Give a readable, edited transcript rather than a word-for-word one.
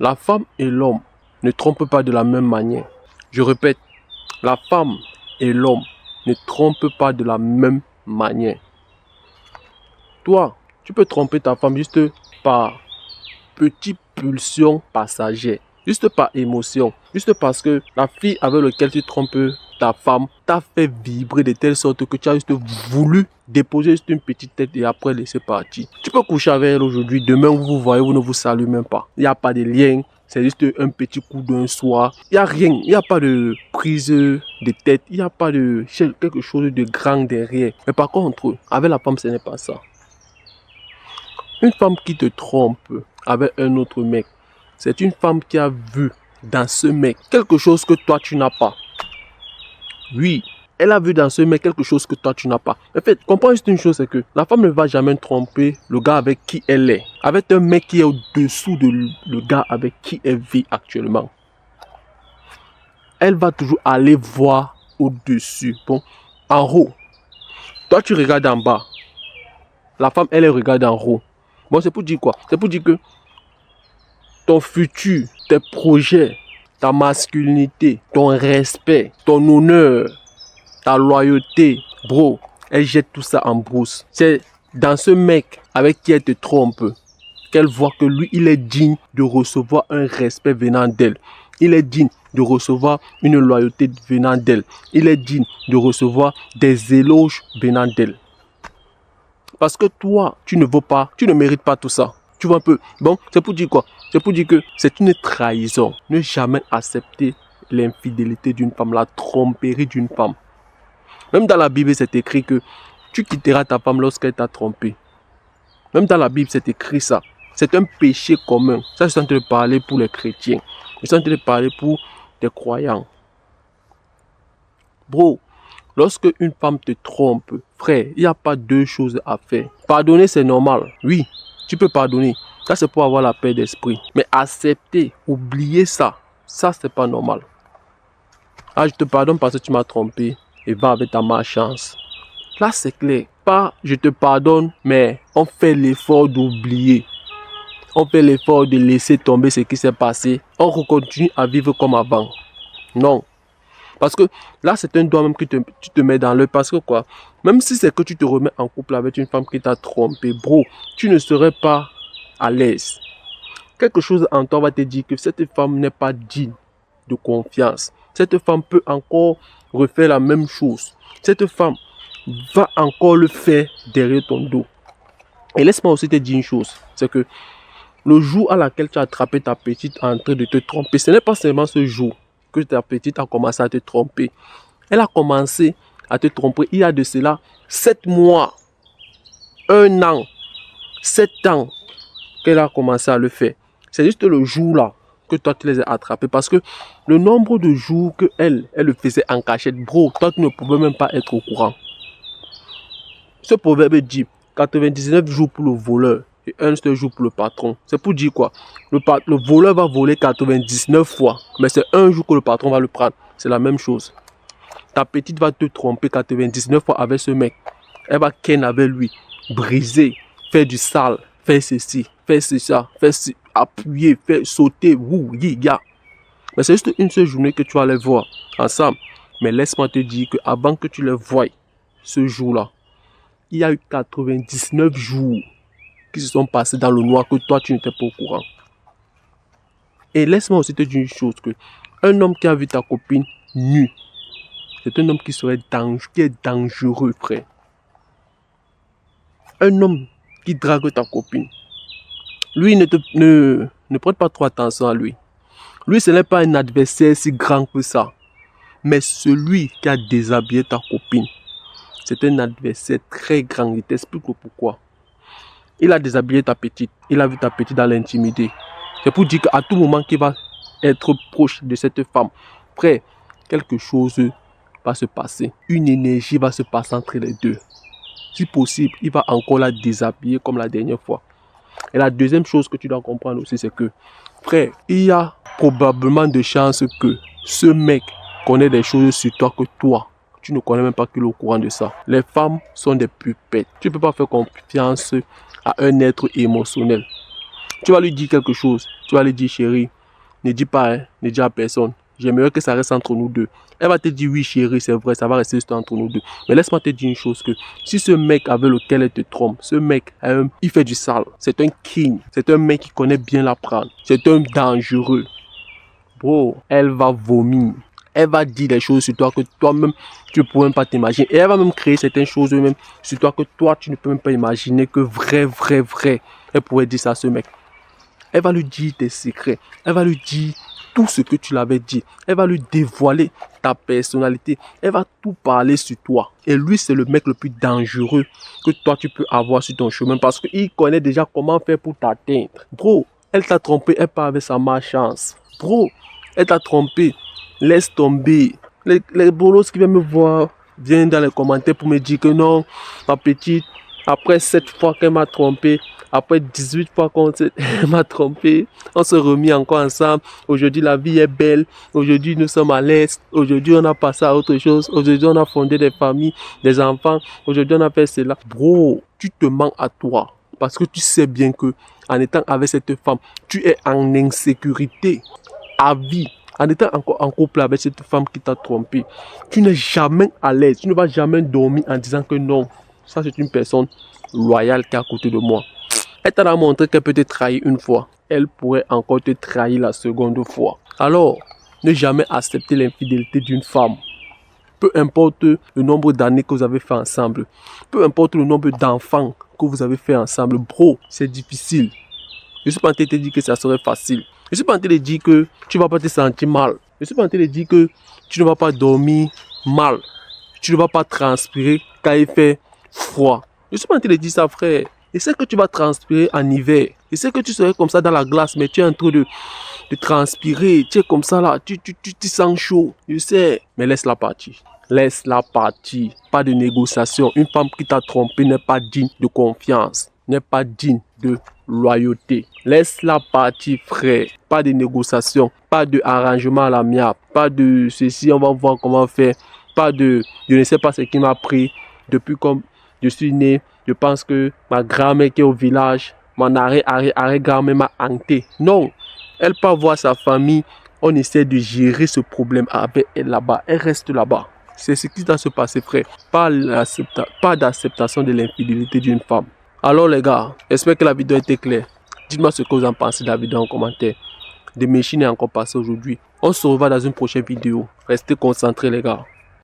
La femme et l'homme ne trompent pas de la même manière. Je répète, la femme et l'homme ne trompent pas de la même manière. Toi, tu peux tromper ta femme juste par petite pulsion passagère, juste par émotion, juste parce que la fille avec laquelle tu trompes ta femme t'a fait vibrer de telle sorte que tu as juste voulu déposer juste une petite tête et après laisser partir. Tu peux coucher avec elle aujourd'hui, demain vous vous voyez, vous ne vous saluez même pas. Il n'y a pas de lien, c'est juste un petit coup d'un soir. Il n'y a rien, il n'y a pas de prise de tête, il n'y a pas de quelque chose de grand derrière. Mais par contre, avec la femme, ce n'est pas ça. Une femme qui te trompe avec un autre mec, c'est une femme qui a vu dans ce mec quelque chose que toi tu n'as pas. Oui, elle a vu dans ce mec quelque chose que toi tu n'as pas. En fait, comprends juste une chose, c'est que la femme ne va jamais tromper le gars avec qui elle est. Avec un mec qui est au-dessous de le gars avec qui elle vit actuellement. Elle va toujours aller voir au-dessus. Bon, en haut. Toi tu regardes en bas. La femme, elle regarde en haut. Bon, c'est pour dire quoi? C'est pour dire que ton futur, tes projets, ta masculinité, ton respect, ton honneur, ta loyauté, bro, elle jette tout ça en brousse. C'est dans ce mec avec qui elle te trompe qu'elle voit que lui, il est digne de recevoir un respect venant d'elle. Il est digne de recevoir une loyauté venant d'elle. Il est digne de recevoir des éloges venant d'elle. Parce que toi, tu ne vaux pas, tu ne mérites pas tout ça. Tu vois un peu. Bon, c'est pour dire quoi? C'est pour dire que c'est une trahison. Ne jamais accepter l'infidélité d'une femme, la tromperie d'une femme. Même dans la Bible, c'est écrit que tu quitteras ta femme lorsqu'elle t'a trompé. Même dans la Bible, c'est écrit ça. C'est un péché commun. Ça, je suis en train de parler pour les chrétiens. Je suis en train de parler pour les croyants. Bro, lorsque une femme te trompe, frère, il n'y a pas deux choses à faire. Pardonner, c'est normal. Oui, tu peux pardonner. Ça, c'est pour avoir la paix d'esprit. Mais accepter, oublier ça, c'est pas normal. Ah, je te pardonne parce que tu m'as trompé et va avec ta malchance. Là, c'est clair. Pas je te pardonne, mais on fait l'effort d'oublier. On fait l'effort de laisser tomber ce qui s'est passé. On continue à vivre comme avant. Non. Parce que là, c'est un doigt même que tu te mets dans l'œil. Parce que quoi? Même si c'est que tu te remets en couple avec une femme qui t'a trompé, bro, tu ne serais pas à l'aise. Quelque chose en toi va te dire que cette femme n'est pas digne de confiance. Cette femme peut encore refaire la même chose. Cette femme va encore le faire derrière ton dos. Et laisse-moi aussi te dire une chose. C'est que le jour à laquelle tu as attrapé ta petite en train de te tromper, ce n'est pas seulement ce jour que ta petite a commencé à te tromper. Elle a commencé à te tromper il y a de cela 7 mois, 1 an, 7 ans qu'elle a commencé à le faire. C'est juste le jour là que toi tu les as attrapés. Parce que le nombre de jours que elle le faisait en cachette, bro, toi tu ne pouvais même pas être au courant. Ce proverbe dit 99 jours pour le voleur et un seul jour pour le patron. C'est pour dire quoi? Le voleur va voler 99 fois, mais c'est un jour que le patron va le prendre. C'est la même chose. Ta petite va te tromper 99 fois avec ce mec. Elle va ken avec lui, briser, faire du sale, faire ceci, faire ça, faire ci, appuyer, faire sauter, wou, ya. Mais c'est juste une seule journée que tu vas les voir ensemble. Mais laisse-moi te dire qu'avant que tu les voies ce jour-là, il y a eu 99 jours qui se sont passés dans le noir que toi tu n'étais pas au courant. Et laisse-moi aussi te dire une chose, que un homme qui a vu ta copine nue, c'est un homme qui est dangereux, frère. Un homme qui drague ta copine, lui ne prête pas trop attention à lui. Lui, ce n'est pas un adversaire si grand que ça. Mais celui qui a déshabillé ta copine, c'est un adversaire très grand. Il t'explique pourquoi. Il a déshabillé ta petite. Il a vu ta petite dans l'intimité. C'est pour dire qu'à tout moment qu'il va être proche de cette femme, frère, quelque chose va se passer. Une énergie va se passer entre les deux. Si possible, il va encore la déshabiller comme la dernière fois. Et la deuxième chose que tu dois comprendre aussi, c'est que, frère, il y a probablement de chances que ce mec connaît des choses sur toi que toi, tu ne connais même pas qu'il est au courant de ça. Les femmes sont des pupettes. Tu ne peux pas faire confiance à un être émotionnel. Tu vas lui dire quelque chose. Tu vas lui dire, chérie, ne dis pas, hein, ne dis à personne. J'aimerais que ça reste entre nous deux. Elle va te dire, oui chérie, c'est vrai, ça va rester juste entre nous deux. Mais laisse-moi te dire une chose que si ce mec avec lequel elle te trompe, ce mec, il fait du sale. C'est un king. C'est un mec qui connaît bien la prendre. C'est un dangereux. Bro, elle va vomir. Elle va dire des choses sur toi que toi-même, tu ne peux même pas t'imaginer. Et elle va même créer certaines choses même sur toi que toi, tu ne peux même pas imaginer que vrai. Elle pourrait dire ça à ce mec. Elle va lui dire tes secrets. Elle va lui dire tout ce que tu l'avais dit. Elle va lui dévoiler ta personnalité. Elle va tout parler sur toi. Et lui, c'est le mec le plus dangereux que toi, tu peux avoir sur ton chemin. Parce qu'il connaît déjà comment faire pour t'atteindre. Bro, elle t'a trompé. Elle part avec sa malchance. Bro, elle t'a trompé. Laisse tomber. Les bolos qui viennent me voir viennent dans les commentaires pour me dire que non, ma petite, après 7 fois qu'elle m'a trompé, après 18 fois qu'elle m'a trompé, on se remet encore ensemble. Aujourd'hui, la vie est belle. Aujourd'hui, nous sommes à l'aise. Aujourd'hui, on a passé à autre chose. Aujourd'hui, on a fondé des familles, des enfants. Aujourd'hui, on a fait cela. Bro, tu te mens à toi. Parce que tu sais bien que en étant avec cette femme, tu es en insécurité à vie. En étant encore en couple avec cette femme qui t'a trompé, tu n'es jamais à l'aise. Tu ne vas jamais dormir en disant que non, ça c'est une personne loyale qui est à côté de moi. Elle t'a montré qu'elle peut te trahir une fois. Elle pourrait encore te trahir la seconde fois. Alors, ne jamais accepter l'infidélité d'une femme. Peu importe le nombre d'années que vous avez fait ensemble. Peu importe le nombre d'enfants que vous avez fait ensemble. Bro, c'est difficile. Je ne suis pas en train de te dire que ça serait facile. Je ne suis pas en train de dire que tu ne vas pas te sentir mal. Je ne suis pas en train de dire que tu ne vas pas dormir mal. Tu ne vas pas transpirer quand il fait froid. Je ne suis pas en train de dire ça, frère. Je sais que tu vas transpirer en hiver. Je sais que tu serais comme ça dans la glace, mais tu es en train de transpirer. Tu es comme ça là. Tu sens chaud. Je sais. Mais laisse-la partir. Laisse-la partir. Pas de négociation. Une femme qui t'a trompé n'est pas digne de confiance. N'est pas digne de loyauté. Laisse-la partir, frère. Pas de négociation. Pas de arrangement à l'amiable. Pas de ceci, on va voir comment faire. Pas de je ne sais pas ce qui m'a pris depuis comme je suis né. Je pense que ma grand-mère qui est au village, mon arrière-grand-mère m'a hanté. Non. Elle peut voir sa famille. On essaie de gérer ce problème avec elle là-bas. Elle reste là-bas. C'est ce qui doit se passer, frère. Pas d'acceptation de l'infidélité d'une femme. Alors les gars, j'espère que la vidéo était claire. Dites-moi ce que vous en pensez de la vidéo en commentaire. The Machine est encore passé aujourd'hui. On se revoit dans une prochaine vidéo. Restez concentrés les gars.